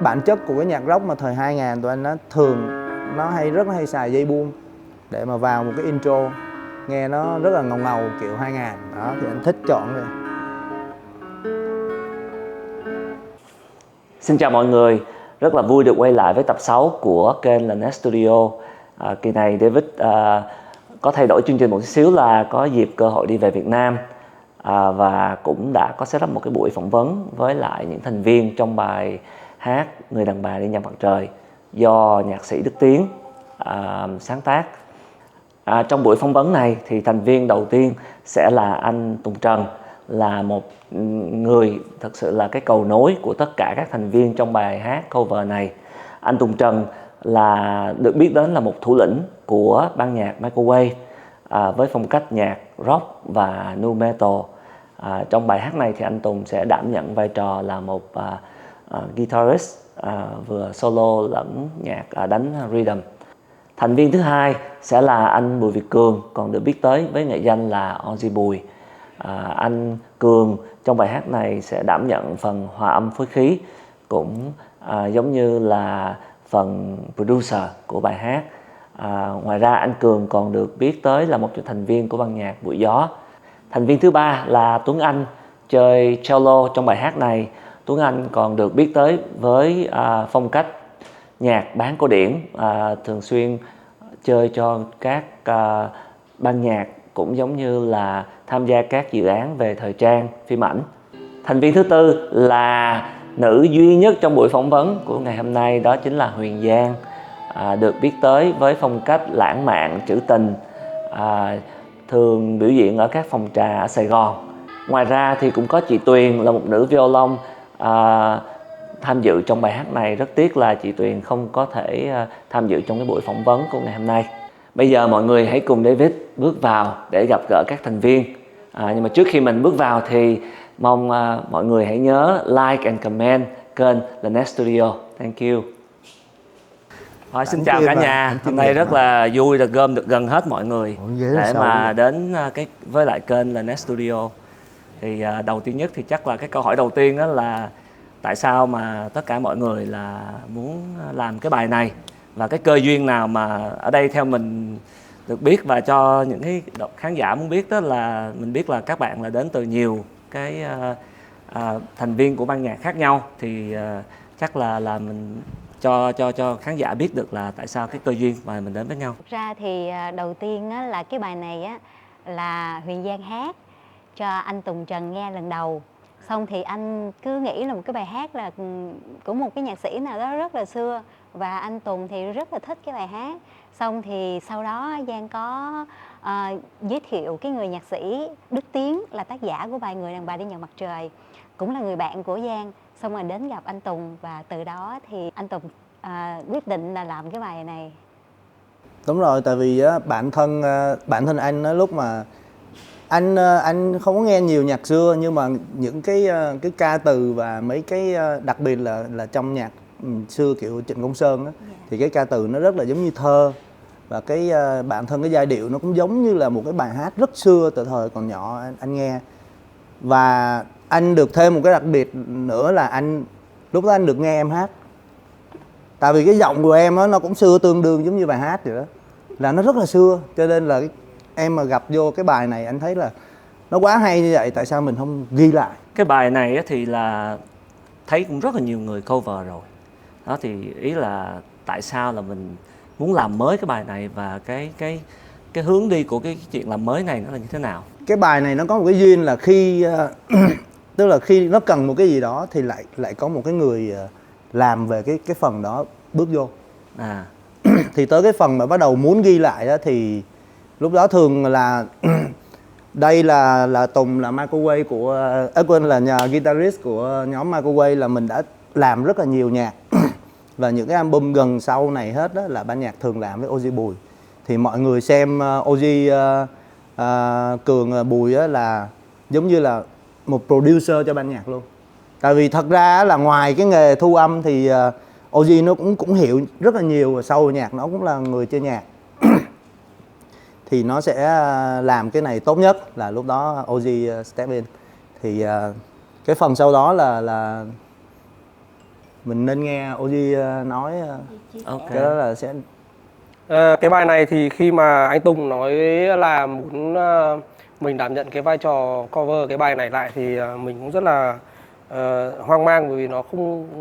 Bản chất của cái nhạc rock mà thời 2000 tụi anh nó thường rất hay xài dây buông để mà vào một cái intro nghe nó rất là ngầu ngầu kiểu 2000 đó, thì anh thích chọn rồi. Xin chào mọi người, rất là vui được quay lại với tập 6 của kênh là Nest Studio. Kỳ này David có thay đổi chương trình một chút xíu là có dịp cơ hội đi về Việt Nam và cũng đã có set up một cái buổi phỏng vấn với lại những thành viên trong bài hát Người đàn bà đi nhặt mặt trời do nhạc sĩ Đức Tiến sáng tác. Trong buổi phỏng vấn này thì thành viên đầu tiên sẽ là anh Tùng Trần, là một người thật sự là cái cầu nối của tất cả các thành viên trong bài hát cover này. Anh Tùng Trần là được biết đến là một thủ lĩnh của ban nhạc Microwave với phong cách nhạc rock và nu metal. Trong bài hát này thì anh Tùng sẽ đảm nhận vai trò là một guitarist vừa solo lẫn nhạc đánh rhythm. Thành viên thứ hai sẽ là anh Bùi Việt Cường, còn được biết tới với nghệ danh là Ozzy Bùi. Anh Cường trong bài hát này sẽ đảm nhận phần hòa âm phối khí, cũng giống như là phần producer của bài hát. Ngoài ra anh Cường còn được biết tới là một thành viên của ban nhạc Bụi Gió. Thành viên thứ ba là Tuấn Anh, chơi cello trong bài hát này. Tuấn Anh còn được biết tới với phong cách nhạc bán cổ điển, thường xuyên chơi cho các ban nhạc, cũng giống như là tham gia các dự án về thời trang, phim ảnh. Thành viên thứ tư là nữ duy nhất trong buổi phỏng vấn của ngày hôm nay, đó chính là Huyền Giang, được biết tới với phong cách lãng mạn, trữ tình, thường biểu diễn ở các phòng trà ở Sài Gòn. Ngoài ra thì cũng có chị Tuyền, là một nữ violon tham dự trong bài hát này. Rất tiếc là chị Tuyền không có thể tham dự trong cái buổi phỏng vấn của ngày hôm nay. Bây giờ mọi người hãy cùng David bước vào để gặp gỡ các thành viên. Nhưng mà trước khi mình bước vào thì mong mọi người hãy nhớ like and comment kênh The Nest Studio. Thank you. Rồi, xin chào cả nhà. Hôm nay rất là vui được gom được gần hết mọi người để mà đến với lại kênh là Nest Studio. Thì đầu tiên nhất thì chắc là cái câu hỏi đầu tiên đó là tại sao mà tất cả mọi người là muốn làm cái bài này, và cái cơ duyên nào mà ở đây theo mình được biết và cho những cái khán giả muốn biết, đó là mình biết là các bạn là đến từ nhiều cái thành viên của ban nhạc khác nhau, thì chắc là mình cho khán giả biết được là tại sao cái cơ duyên mà mình đến với nhau. Thực ra thì đầu tiên á, là cái bài này á, là Huyền Giang hát cho anh Tùng Trần nghe lần đầu. Xong thì anh cứ nghĩ là một cái bài hát là của một cái nhạc sĩ nào đó rất là xưa, và anh Tùng thì rất là thích cái bài hát. Xong thì sau đó Giang có giới thiệu cái người nhạc sĩ Đức Tiến là tác giả của bài Người đàn bà đi nhặt mặt trời, cũng là người bạn của Giang. Xong rồi đến gặp anh Tùng, và từ đó thì anh Tùng quyết định là làm cái bài này. Đúng rồi, tại vì á, bản thân anh á, lúc mà anh không có nghe nhiều nhạc xưa, nhưng mà những cái ca từ và mấy cái đặc biệt là trong nhạc xưa kiểu Trịnh Công Sơn á, thì cái ca từ nó rất là giống như thơ, và cái bản thân cái giai điệu nó cũng giống như là một cái bài hát rất xưa từ thời còn nhỏ anh nghe. Và anh được thêm một cái đặc biệt nữa là lúc đó anh được nghe em hát, tại vì cái giọng của em á nó cũng xưa tương đương giống như bài hát vậy đó, là nó rất là xưa, cho nên là em mà gặp vô cái bài này anh thấy là nó quá hay như vậy, tại sao mình không ghi lại. Cái bài này thì là thấy cũng rất là nhiều người cover rồi đó, thì ý là tại sao là mình muốn làm mới cái bài này, và cái hướng đi của cái chuyện làm mới này nó là như thế nào? Cái bài này nó có một cái duyên là khi tức là khi nó cần một cái gì đó thì lại có một cái người làm về cái phần đó bước vô. Thì tới cái phần mà bắt đầu muốn ghi lại đó, thì lúc đó thường là đây là Tùng là Microwave của quên là nhà guitarist của nhóm Microwave, là mình đã làm rất là nhiều nhạc và những cái album gần sau này hết đó là ban nhạc thường làm với Ozzy Bùi. Thì mọi người xem Ozzy Cường Bùi á là giống như là một producer cho ban nhạc luôn. Tại vì thật ra là ngoài cái nghề thu âm thì Ozzy nó cũng hiểu rất là nhiều, sau nhạc nó cũng là người chơi nhạc thì nó sẽ làm cái này tốt nhất, là lúc đó Ozzy step in. Thì cái phần sau đó là mình nên nghe Oji nói. Ok. Cái đó là sẽ Cái bài này thì khi mà anh Tùng nói là muốn mình đảm nhận cái vai trò cover cái bài này lại thì mình cũng rất là hoang mang, bởi vì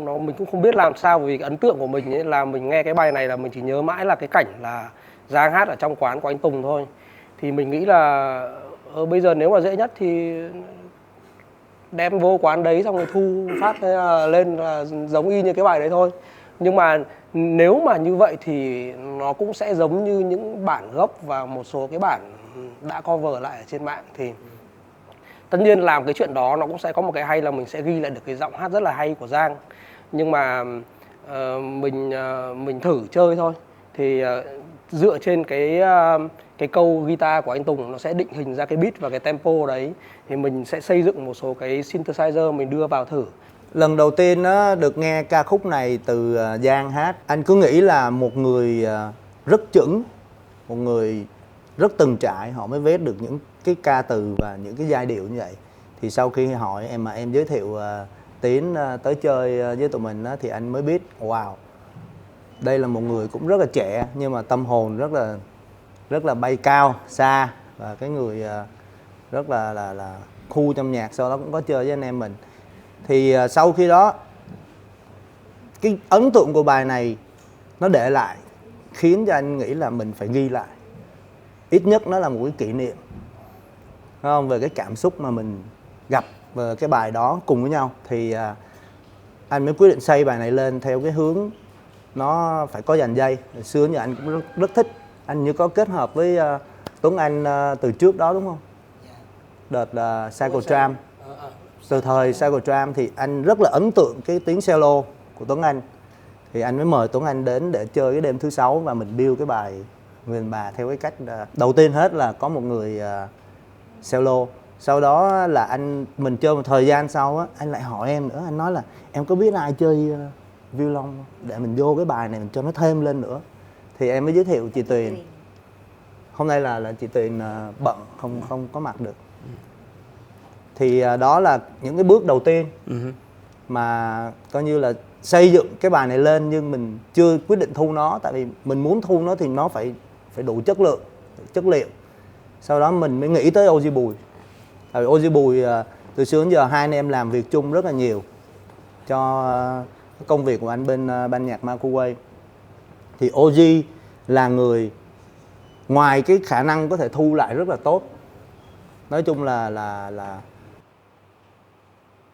mình cũng không biết làm sao, bởi vì cái ấn tượng của mình ấy là mình nghe cái bài này là mình chỉ nhớ mãi là cái cảnh là Giang hát ở trong quán của anh Tùng thôi. Thì mình nghĩ là bây giờ nếu mà dễ nhất thì đem vô quán đấy xong rồi thu phát lên là giống y như cái bài đấy thôi. Nhưng mà nếu mà như vậy thì nó cũng sẽ giống như những bản gốc và một số cái bản đã cover lại ở trên mạng. Thì tất nhiên làm cái chuyện đó nó cũng sẽ có một cái hay là mình sẽ ghi lại được cái giọng hát rất là hay của Giang. Nhưng mà mình thử chơi thôi. Thì dựa trên cái câu guitar của anh Tùng nó sẽ định hình ra cái beat và cái tempo đấy, thì mình sẽ xây dựng một số cái synthesizer mình đưa vào thử. lần đầu tiên á, được nghe ca khúc này từ Giang hát, anh cứ nghĩ là một người rất chuẩn, một người rất từng trải họ mới viết được những cái ca từ và những cái giai điệu như vậy. Thì sau khi hỏi em mà em giới thiệu Tiến tới chơi với tụi mình á, thì anh mới biết wow, đây là một người cũng rất là trẻ nhưng mà tâm hồn rất là bay cao xa, và cái người rất là khu trong nhạc. Sau đó cũng có chơi với anh em mình. Thì sau khi đó cái ấn tượng của bài này nó để lại khiến cho anh nghĩ là mình phải ghi lại, ít nhất nó là một cái kỷ niệm, phải không, về cái cảm xúc mà mình gặp về cái bài đó cùng với nhau. Thì anh mới quyết định xây bài này lên theo cái hướng nó phải có dàn dây. Hồi xưa giờ anh cũng rất thích, anh như có kết hợp với Tuấn Anh từ trước đó đúng không? Đợt là Cycle Tram, từ thời Cycle Tram thì anh rất là ấn tượng cái tiếng cello của Tuấn Anh. Thì anh mới mời Tuấn Anh đến để chơi cái đêm thứ 6 và mình build cái bài Người đàn bà theo cái cách đầu tiên hết là có một người cello. Sau đó là mình chơi một thời gian sau á, anh lại hỏi em nữa, anh nói là em có biết ai chơi violon không? Để mình vô cái bài này mình cho nó thêm lên nữa. Thì em mới giới thiệu chị Tuyền. Hôm nay là chị Tuyền bận không có mặt được. Thì đó là những cái bước đầu tiên mà coi như là xây dựng cái bài này lên, nhưng mình chưa quyết định thu nó, tại vì mình muốn thu nó thì nó phải đủ chất lượng, chất liệu. Sau đó mình mới nghĩ tới Oji Bùi. Tại vì Oji Bùi từ xưa đến giờ hai anh em làm việc chung rất là nhiều cho công việc của anh bên ban nhạc Marco Way. Thì Oji là người ngoài cái khả năng có thể thu lại rất là tốt, nói chung là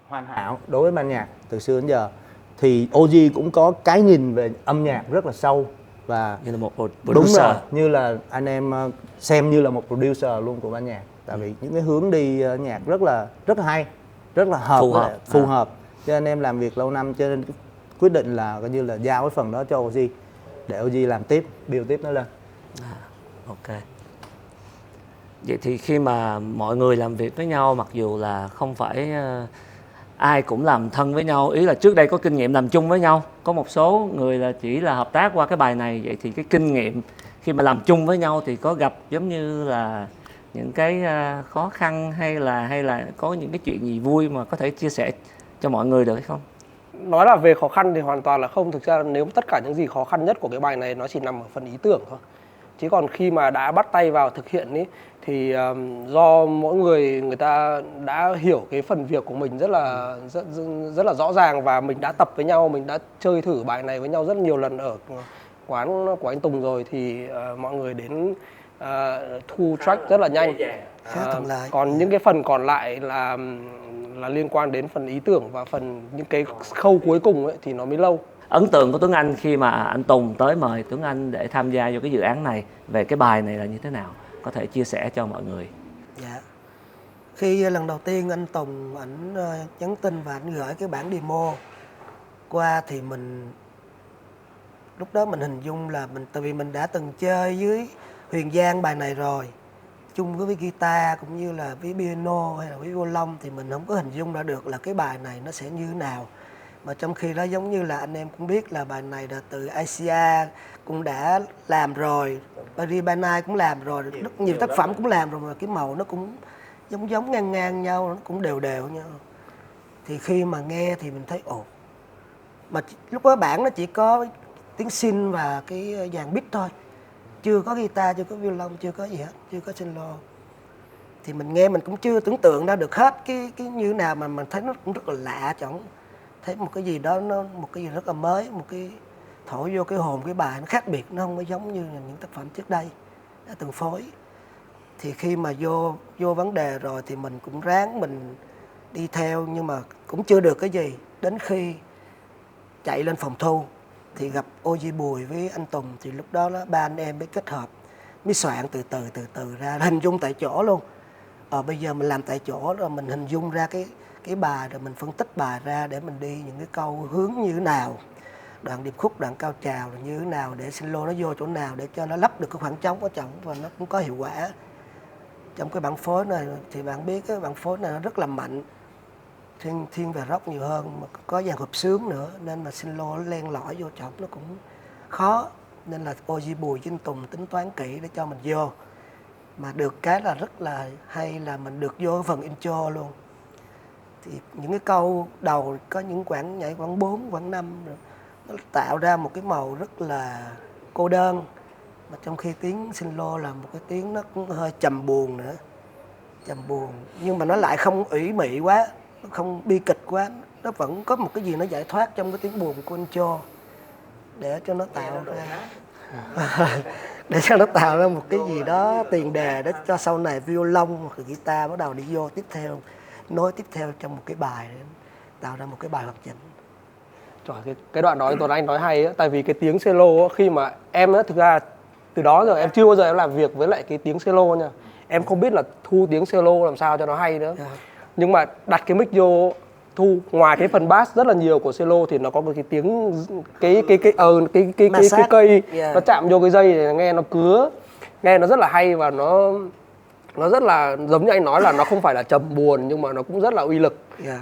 hoàn hảo đối với ban nhạc từ xưa đến giờ, thì Oji cũng có cái nhìn về âm nhạc rất là sâu và như là một đúng producer. rồi, như là anh em xem như là một producer luôn của ban nhạc. Tại vì những cái hướng đi nhạc rất là hay, rất là phù hợp. Cho anh em làm việc lâu năm, cho nên quyết định là coi như là giao cái phần đó cho Oji để Oji làm tiếp, build tiếp nó lên. Ok. Vậy thì khi mà mọi người làm việc với nhau, mặc dù là không phải ai cũng làm thân với nhau, ý là trước đây có kinh nghiệm làm chung với nhau, có một số người là chỉ là hợp tác qua cái bài này. Vậy thì cái kinh nghiệm khi mà làm chung với nhau thì có gặp giống như là những cái khó khăn hay là có những cái chuyện gì vui mà có thể chia sẻ cho mọi người được hay không? Nói là về khó khăn thì hoàn toàn là không. Thực ra nếu tất cả những gì khó khăn nhất của cái bài này nó chỉ nằm ở phần ý tưởng thôi. Chứ còn khi mà đã bắt tay vào thực hiện ý, thì do mỗi người ta đã hiểu cái phần việc của mình rất là rõ ràng, và mình đã tập với nhau, mình đã chơi thử bài này với nhau rất nhiều lần ở quán của anh Tùng rồi, thì mọi người đến thu track rất là nhanh. Còn những cái phần còn lại là liên quan đến phần ý tưởng và phần những cái khâu cuối cùng ấy, thì nó mới lâu. Ấn tượng của Tuấn Anh khi mà anh Tùng tới mời Tuấn Anh để tham gia vào cái dự án này về cái bài này là như thế nào? Có thể chia sẻ cho mọi người. Dạ. Khi lần đầu tiên anh Tùng ảnh nhắn tin và ảnh gửi cái bản demo qua thì lúc đó mình hình dung là tại vì mình đã từng chơi với Huyền Giang bài này rồi, chung với guitar cũng như là với piano hay là với violon, thì mình không có hình dung ra được là cái bài này nó sẽ như thế nào. Mà trong khi đó giống như là anh em cũng biết là bài này là từ Asia cũng đã làm rồi, Paribana cũng làm rồi, rất nhiều tác phẩm cũng làm rồi, mà cái màu nó cũng giống ngang nhau, nó cũng đều nhau. Thì khi mà nghe thì mình thấy Mà lúc đó bản nó chỉ có tiếng xin và cái dàn beat thôi, chưa có guitar, chưa có violon, chưa có gì hết, chưa có cello. Thì mình nghe mình cũng chưa tưởng tượng ra được hết cái như thế nào, mà mình thấy nó cũng rất là lạ, chẳng thấy một cái gì đó, nó một cái gì rất là mới, một cái thổi vô cái hồn cái bài nó khác biệt, nó không có giống như những tác phẩm trước đây đã từng phối. Thì khi mà vô vấn đề rồi thì mình cũng ráng mình đi theo, nhưng mà cũng chưa được cái gì. Đến khi chạy lên phòng thu thì gặp Oji Bùi với anh Tùng, thì lúc đó ba anh em mới kết hợp, mới soạn từ từ ra, hình dung tại chỗ luôn. Bây giờ mình làm tại chỗ rồi mình hình dung ra cái bài, rồi mình phân tích bài ra để mình đi những cái câu hướng như thế nào, đoạn điệp khúc, đoạn cao trào là như thế nào, để solo nó vô chỗ nào để cho nó lấp được cái khoảng trống ở trong và nó cũng có hiệu quả. Trong cái bản phối này thì bạn biết cái bản phối này nó rất là mạnh, thiên về rock nhiều hơn, mà có dàn hợp sướng nữa, nên mà solo nó len lỏi vô trong nó cũng khó. Nên là Oji Bùi với anh Tùng tính toán kỹ để cho mình vô. Mà được cái là rất là hay là mình được vô phần intro luôn. Thì những cái câu đầu có những quãng nhảy quãng 4, quãng 5 rồi, nó tạo ra một cái màu rất là cô đơn. Mà trong khi tiếng solo là một cái tiếng nó cũng hơi trầm buồn nữa, trầm buồn, nhưng mà nó lại không ủy mị quá, nó không bi kịch quá, nó vẫn có một cái gì nó giải thoát trong cái tiếng buồn của intro để cho nó tạo ra để cho nó tạo ra một cái gì đó tiền đề để cho sau này violon hoặc là guitar bắt đầu đi vô tiếp theo, nối tiếp theo trong một cái bài để tạo ra một cái bài hoàn chỉnh. Trời, cái đoạn đó Tuấn Anh nói hay á, tại vì cái tiếng cello á, khi mà em á, thực ra từ đó giờ em chưa bao giờ em làm việc với lại cái tiếng cello nha, em không biết là thu tiếng cello làm sao cho nó hay nữa. Nhưng mà đặt cái mic vô thu, ngoài cái phần bass rất là nhiều của cello thì nó có cái tiếng cái cây nó chạm vô cái dây để nghe nó cứa, nghe nó rất là hay, và nó rất là giống như anh nói là nó không phải là trầm buồn nhưng mà nó cũng rất là uy lực.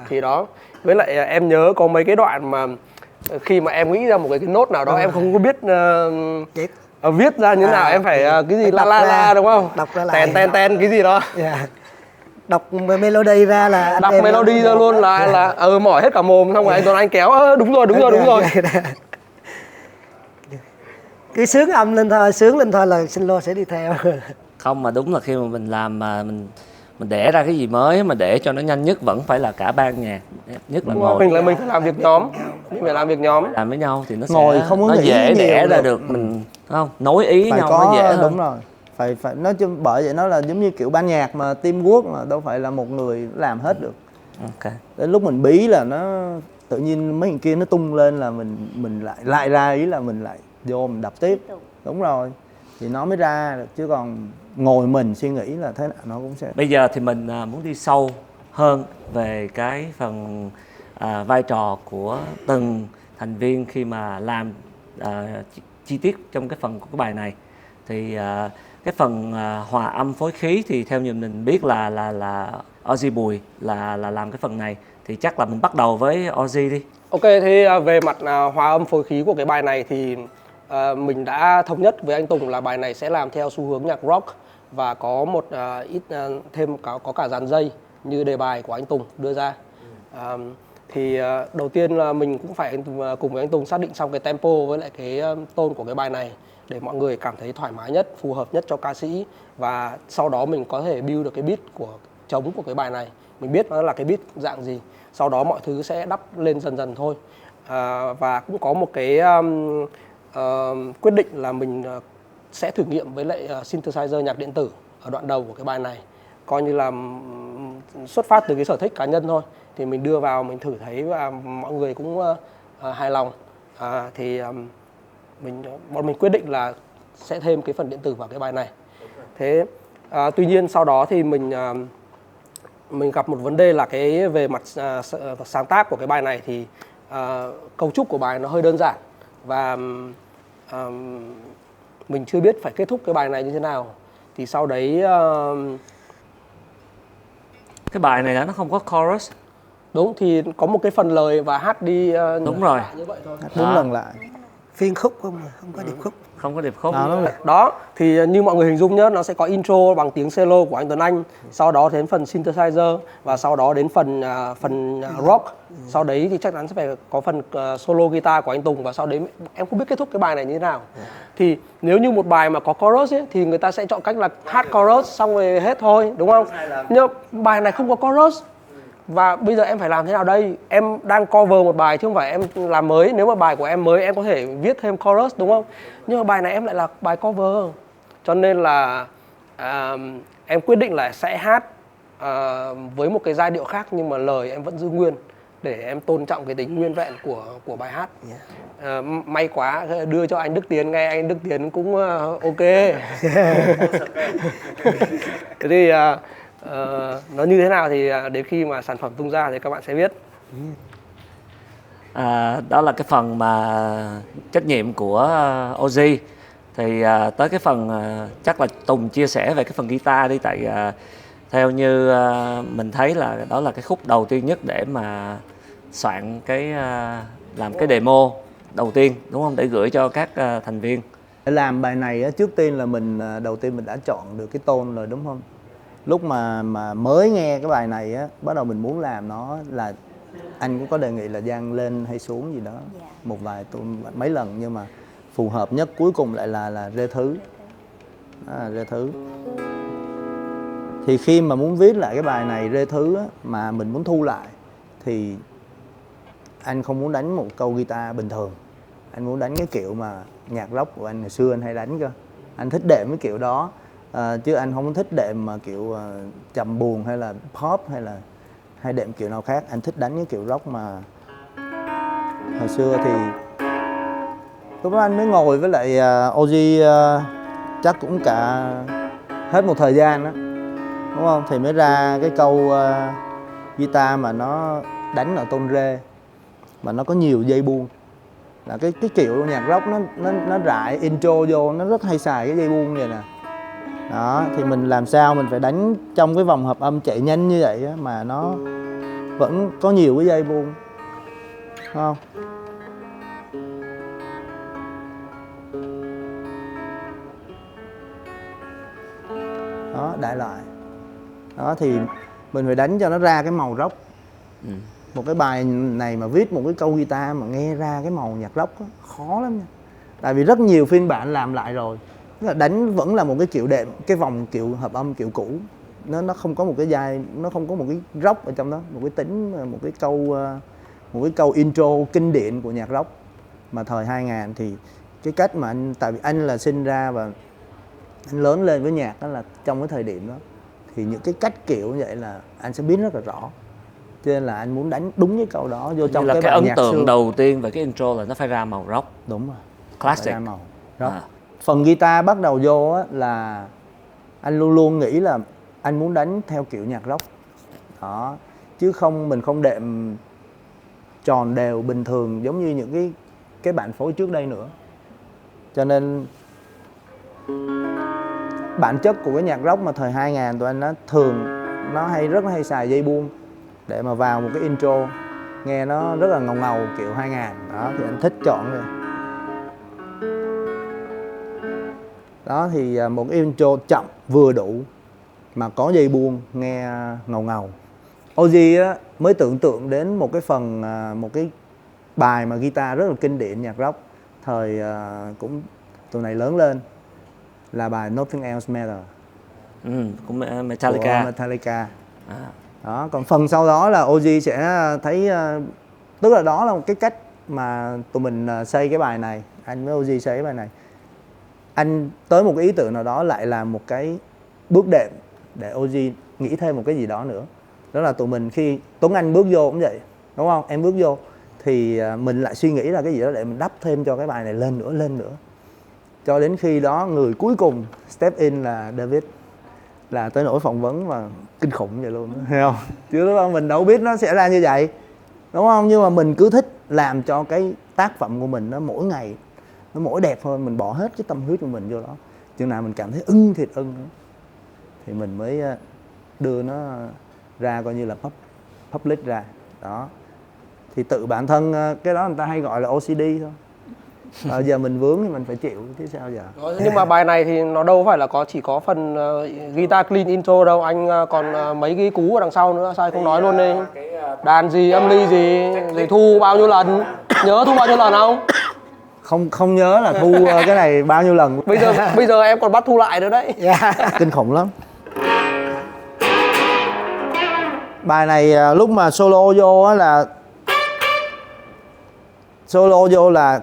Thì đó, với lại em nhớ có mấy cái đoạn mà khi mà em nghĩ ra một cái nốt nào đó em không có biết viết ra như thế nào, em phải cái gì la đúng không, đọc ra lại ten cái gì đó. Đọc melody ra là đọc melody ra luôn là mỏi hết cả mồm, xong rồi anh Tuấn Anh kéo đúng rồi. Cứ sướng âm lên thôi là solo sẽ đi theo. Không, mà đúng là khi mà mình làm mà mình đẻ ra cái gì mới mà để cho nó nhanh nhất vẫn phải là cả ban nhạc, nhất là ngồi mình phải làm việc nhóm, làm với nhau thì nó ngồi sẽ không có nó nghĩ dễ đẻ nhiều ra được. được mình không nối ý phải nhau có, nó dễ hơn. đúng rồi, phải nói chung bởi vậy nó là giống như kiểu ban nhạc mà teamwork, mà đâu phải là một người làm hết được. Ok. Đến lúc mình bí là nó tự nhiên mấy người kia nó tung lên là mình lại ra, ý là mình lại vô mình đập tiếp. Đúng rồi, thì nó mới ra được, chứ còn ngồi mình suy nghĩ là thế nào nó cũng sẽ. Bây giờ thì mình muốn đi sâu hơn về cái phần vai trò của từng thành viên khi mà làm chi tiết trong cái phần của cái bài này. Thì cái phần hòa âm phối khí thì theo như mình biết là Oji Bùi là làm cái phần này, thì chắc là mình bắt đầu với Oji đi. Ok, thế về mặt hòa âm phối khí của cái bài này thì mình đã thống nhất với anh Tùng là bài này sẽ làm theo xu hướng nhạc rock và có một ít thêm có cả dàn dây như đề bài của anh Tùng đưa ra. Thì đầu tiên là mình cũng phải cùng với anh Tùng xác định xong cái tempo với lại cái tone của cái bài này để mọi người cảm thấy thoải mái nhất, phù hợp nhất cho ca sĩ, và sau đó mình có thể build được cái beat của trống của cái bài này, mình biết nó là cái beat dạng gì, sau đó mọi thứ sẽ đắp lên dần dần thôi. Và cũng có một cái quyết định là mình sẽ thử nghiệm với lại synthesizer nhạc điện tử ở đoạn đầu của cái bài này, coi như là xuất phát từ cái sở thích cá nhân thôi, thì mình đưa vào mình thử thấy và mọi người cũng hài lòng. Thì bọn mình quyết định là sẽ thêm cái phần điện tử vào cái bài này. Thế tuy nhiên sau đó thì mình gặp một vấn đề là cái về mặt sáng tác của cái bài này thì cấu trúc của bài nó hơi đơn giản, và mình chưa biết phải kết thúc cái bài này như thế nào. Thì sau đấy cái bài này nó không có chorus. Đúng, thì có một cái phần lời và hát đi đúng rồi như vậy thôi. Hát 4 lần lại. phiên khúc không, không có điệp khúc. Không có điệp khúc. Đó, thì như mọi người hình dung nhé, nó sẽ có intro bằng tiếng cello của anh Tuấn Anh, sau đó đến phần synthesizer và sau đó đến phần rock. Sau đấy thì chắc chắn sẽ phải có phần solo guitar của anh Tùng, và sau đấy em không biết kết thúc cái bài này như thế nào. Thì nếu như một bài mà có chorus ấy, thì người ta sẽ chọn cách là hát chorus xong rồi hết thôi, đúng không? Nhưng bài này không có chorus. Và bây giờ em phải làm thế nào đây? Em đang cover một bài chứ không phải em làm mới. Nếu mà bài của em mới em có thể viết thêm chorus, đúng không? Nhưng mà bài này em lại là bài cover. Cho nên là em quyết định là sẽ hát với một cái giai điệu khác, nhưng mà lời em vẫn giữ nguyên để em tôn trọng cái tính nguyên vẹn của bài hát. May quá đưa cho anh Đức Tiến nghe, anh Đức Tiến cũng ok. Thế thì nó như thế nào thì đến khi mà sản phẩm tung ra thì các bạn sẽ biết. Đó là cái phần mà trách nhiệm của Ozy. Thì tới cái phần chắc là Tùng chia sẻ về cái phần guitar đi, tại theo như mình thấy là đó là cái khúc đầu tiên nhất để mà soạn cái làm cái demo đầu tiên, đúng không, để gửi cho các thành viên. Để làm bài này á, trước tiên là mình đầu tiên mình đã chọn được cái tone rồi, đúng không? Lúc mà mới nghe cái bài này á, bắt đầu mình muốn làm nó là anh cũng có đề nghị là Giang lên hay xuống gì đó một vài mấy lần, nhưng mà phù hợp nhất cuối cùng lại là rê thứ. Rê thứ. Thì khi mà muốn viết lại cái bài này rê thứ á, mà mình muốn thu lại thì anh không muốn đánh một câu guitar bình thường, anh muốn đánh cái kiểu mà nhạc rock của anh ngày xưa anh hay đánh cơ. Anh thích đệm cái kiểu đó, chứ anh không thích đệm mà kiểu trầm buồn hay là pop hay đệm kiểu nào khác. Anh thích đánh cái kiểu rock mà hồi xưa. Thì lúc đó anh mới ngồi với lại Ozy chắc cũng cả hết một thời gian đó, đúng không? Thì mới ra cái câu guitar mà nó đánh ở tone rê mà nó có nhiều dây buông, là cái kiểu nhạc rock nó rải intro vô, nó rất hay xài cái dây buông vậy nè. Đó, thì mình làm sao mình phải đánh trong cái vòng hợp âm chạy nhanh như vậy á, mà nó vẫn có nhiều cái dây buông, đúng không? Đó, đại loại. Đó thì mình phải đánh cho nó ra cái màu rock. Một cái bài này mà viết một cái câu guitar mà nghe ra cái màu nhạc rock á, khó lắm nha. Tại vì rất nhiều phiên bản làm lại rồi. Tức là đánh vẫn là một cái kiểu đệm, cái vòng kiểu hợp âm kiểu cũ. Nó không có một cái giai, nó không có một cái rock ở trong đó, một cái tính, một cái câu intro kinh điển của nhạc rock mà thời 2000. Thì cái cách mà anh, tại vì anh là sinh ra và anh lớn lên với nhạc đó là trong cái thời điểm đó, thì những cái cách kiểu như vậy là anh sẽ biết rất là rõ. Cho nên là anh muốn đánh đúng cái câu đó vô trong cái ấn nhạc tượng xưa. đầu tiên về cái intro là nó phải ra màu rock. Đúng rồi, Classic. phải ra màu rock. Phần guitar bắt đầu vô á, là anh luôn luôn nghĩ là anh muốn đánh theo kiểu nhạc rock đó, chứ mình không đệm tròn đều bình thường giống như những cái bản phối trước đây nữa. Cho nên bản chất của cái nhạc rock mà thời 2000 tụi anh nó thường rất hay xài dây buông để mà vào một cái intro nghe nó rất là ngầu ngầu kiểu 2000 đó, thì anh thích chọn rồi. Đó thì một cái intro chậm vừa đủ mà có dây buông nghe ngầu ngầu. Ozy á mới tưởng tượng đến một cái phần, một cái bài mà guitar rất là kinh điển nhạc rock thời cũng tụi này lớn lên, là bài Nothing Else Matters Của Metallica. Của Metallica. Đó, còn phần sau đó là Ozy sẽ thấy, tức là đó là một cái cách mà tụi mình xây cái bài này. Anh với Ozy xây cái bài này, anh tới một cái ý tưởng nào đó lại là một cái bước đệm để Ozy nghĩ thêm một cái gì đó nữa. Đó là tụi mình khi Tuấn Anh bước vô cũng vậy, đúng không? Em bước vô thì mình lại suy nghĩ là cái gì đó để mình đắp thêm cho cái bài này lên nữa. Cho đến khi đó người cuối cùng step in là David, là tới nỗi phỏng vấn mà kinh khủng vậy luôn, thấy không? Chứ lúc đó mình đâu biết nó sẽ ra như vậy, đúng không? Nhưng mà mình cứ thích làm cho cái tác phẩm của mình nó mỗi ngày nó mỗi đẹp hơn, mình bỏ hết cái tâm huyết của mình vô đó. Chừng nào mình cảm thấy thiệt ưng thì mình mới đưa nó ra coi như là public ra. Đó thì tự bản thân cái đó người ta hay gọi là OCD thôi. Giờ mình vướng thì mình phải chịu chứ sao giờ. Nhưng mà bài này thì nó đâu phải là chỉ có phần guitar clean intro đâu, anh còn mấy cái cú ở đằng sau nữa, sao anh không nói luôn đi? Đàn gì, âm ly gì, rồi thu bao nhiêu lần, nhớ thu bao nhiêu lần không? Không nhớ là thu cái này bao nhiêu lần. Bây giờ em còn bắt thu lại nữa đấy. Kinh khủng lắm. Bài này lúc mà solo vô á là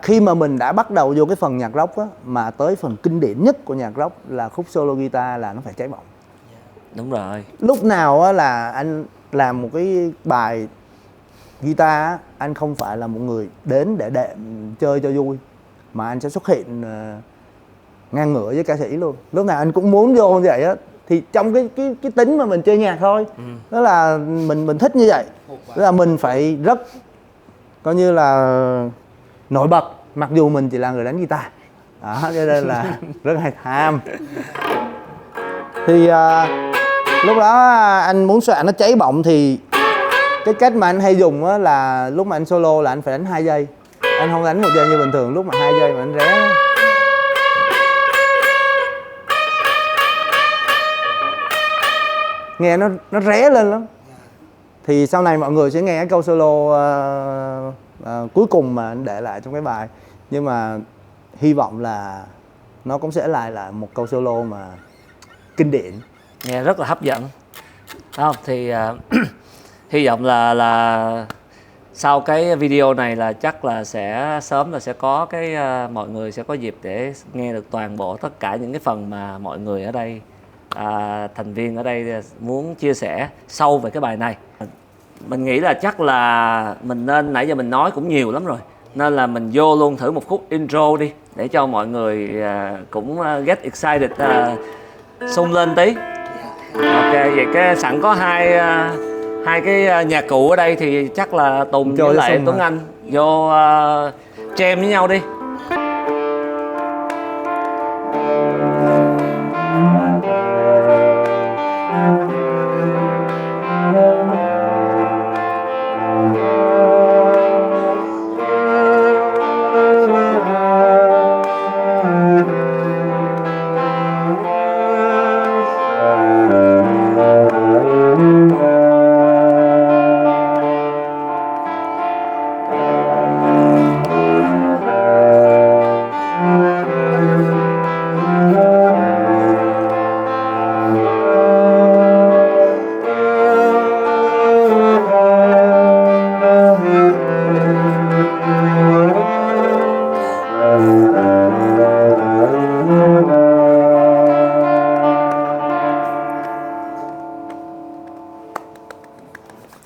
khi mà mình đã bắt đầu vô cái phần nhạc rock á, mà tới phần kinh điển nhất của nhạc rock là khúc solo guitar là nó phải cháy bỏng. Đúng rồi. Lúc nào á là anh làm một cái bài guitar á, anh không phải là một người đến để chơi cho vui, mà anh sẽ xuất hiện ngang ngửa với ca sĩ luôn. Lúc nào anh cũng muốn vô như vậy á, thì trong cái tính mà mình chơi nhạc thôi. Đó là mình thích như vậy. Đó là mình phải rất coi như là nổi bật, mặc dù mình chỉ là người đánh guitar. Đó, cho nên là rất hay tham. Thì lúc đó anh muốn soạn nó cháy bọng thì cái cách mà anh hay dùng á là lúc mà anh solo là anh phải đánh 2 giây. Anh không đánh 1 giây như bình thường, lúc mà 2 giây mà anh ré. Nghe nó ré lên lắm. Thì sau này mọi người sẽ nghe cái câu solo cuối cùng mà anh để lại trong cái bài. Nhưng mà hy vọng là nó cũng sẽ lại là một câu solo mà kinh điển. Nghe rất là hấp dẫn. Không thì hy vọng là sau cái video này là chắc là sẽ sớm là sẽ có cái mọi người sẽ có dịp để nghe được toàn bộ tất cả những cái phần mà mọi người ở đây thành viên ở đây muốn chia sẻ sâu về cái bài này. Mình nghĩ là chắc là mình nên, nãy giờ mình nói cũng nhiều lắm rồi, nên là mình vô luôn thử một khúc intro đi để cho mọi người cũng get excited, sung lên tí. Ok, vậy cái sẵn có hai cái nhạc cụ ở đây thì chắc là Tùng với lại Tuấn Anh vô jam với nhau đi.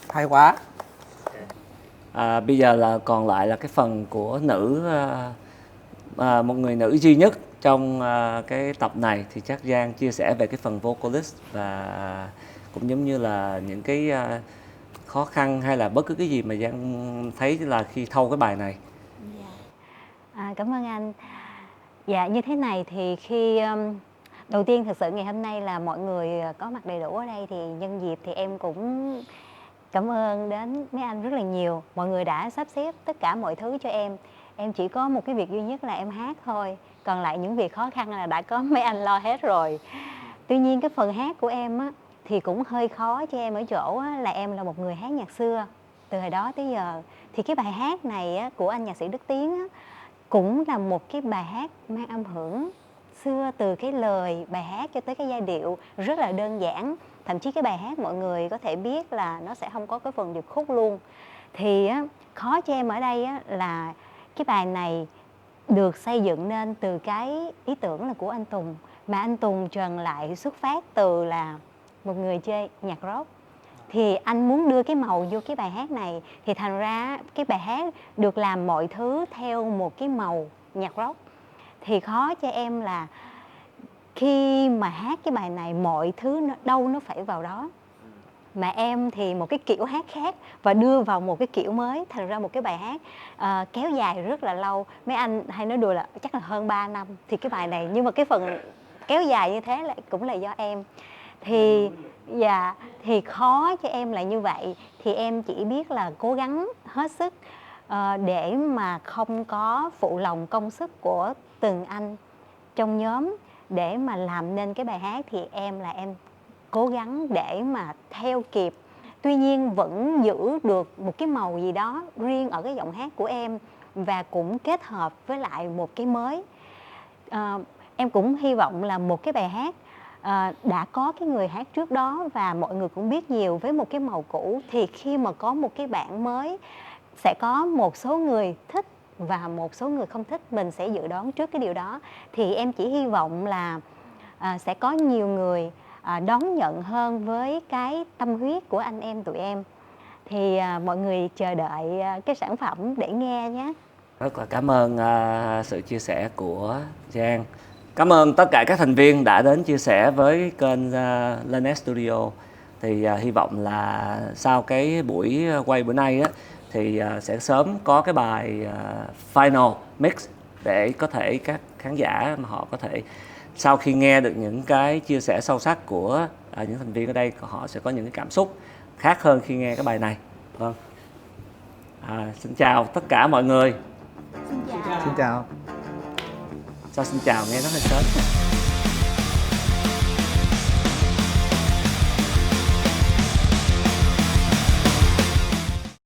Hay quá. Bây giờ là còn lại là cái phần của nữ, một người nữ duy nhất trong cái tập này, thì chắc Giang chia sẻ về cái phần vocalist và cũng giống như là những cái khó khăn hay là bất cứ cái gì mà Giang thấy là khi thâu cái bài này. Cảm ơn anh. Dạ, như thế này thì khi đầu tiên thực sự ngày hôm nay là mọi người có mặt đầy đủ ở đây, thì nhân dịp thì em cũng cảm ơn đến mấy anh rất là nhiều. Mọi người đã sắp xếp tất cả mọi thứ cho em. Em chỉ có một cái việc duy nhất là em hát thôi. Còn lại những việc khó khăn là đã có mấy anh lo hết rồi. Tuy nhiên cái phần hát của em á, thì cũng hơi khó cho em ở chỗ á, là em là một người hát nhạc xưa. Từ hồi đó tới giờ thì cái bài hát này á, của anh nhạc sĩ Đức Tiến á, cũng là một cái bài hát mang âm hưởng xưa, từ cái lời bài hát cho tới cái giai điệu rất là đơn giản. Thậm chí cái bài hát mọi người có thể biết là nó sẽ không có cái phần điệp khúc luôn. Thì á, khó cho em ở đây á, là cái bài này được xây dựng nên từ cái ý tưởng là của anh Tùng, mà anh Tùng Trần lại xuất phát từ là một người chơi nhạc rock. Thì anh muốn đưa cái màu vô cái bài hát này, thì thành ra cái bài hát được làm mọi thứ theo một cái màu nhạc rock. Thì khó cho em là khi mà hát cái bài này mọi thứ đâu nó phải vào đó. Mà em thì một cái kiểu hát khác và đưa vào một cái kiểu mới, thành ra một cái bài hát kéo dài rất là lâu. Mấy anh hay nói đùa là chắc là hơn 3 năm thì cái bài này, nhưng mà cái phần kéo dài như thế lại cũng là do em. Thì thì khó cho em là như vậy. Thì em chỉ biết là cố gắng hết sức để mà không có phụ lòng công sức của từng anh trong nhóm để mà làm nên cái bài hát, thì em cố gắng để mà theo kịp. Tuy nhiên vẫn giữ được một cái màu gì đó riêng ở cái giọng hát của em, và cũng kết hợp với lại một cái mới. Em cũng hy vọng là một cái bài hát đã có cái người hát trước đó và mọi người cũng biết nhiều với một cái màu cũ, thì khi mà có một cái bản mới sẽ có một số người thích và một số người không thích. Mình sẽ dự đoán trước cái điều đó. Thì em chỉ hy vọng là sẽ có nhiều người đón nhận hơn với cái tâm huyết của anh em tụi em. Thì mọi người chờ đợi cái sản phẩm để nghe nhé. Rất là cảm ơn sự chia sẻ của Giang. Cảm ơn tất cả các thành viên đã đến chia sẻ với kênh Lanet Studio. Thì hy vọng là sau cái buổi quay bữa nay á, thì sẽ sớm có cái bài final mix để có thể các khán giả mà họ có thể sau khi nghe được những cái chia sẻ sâu sắc của những thành viên ở đây, họ sẽ có những cái cảm xúc khác hơn khi nghe cái bài này. Vâng. Xin chào tất cả mọi người. Xin chào. Sao xin chào nghe nó hơi sớm.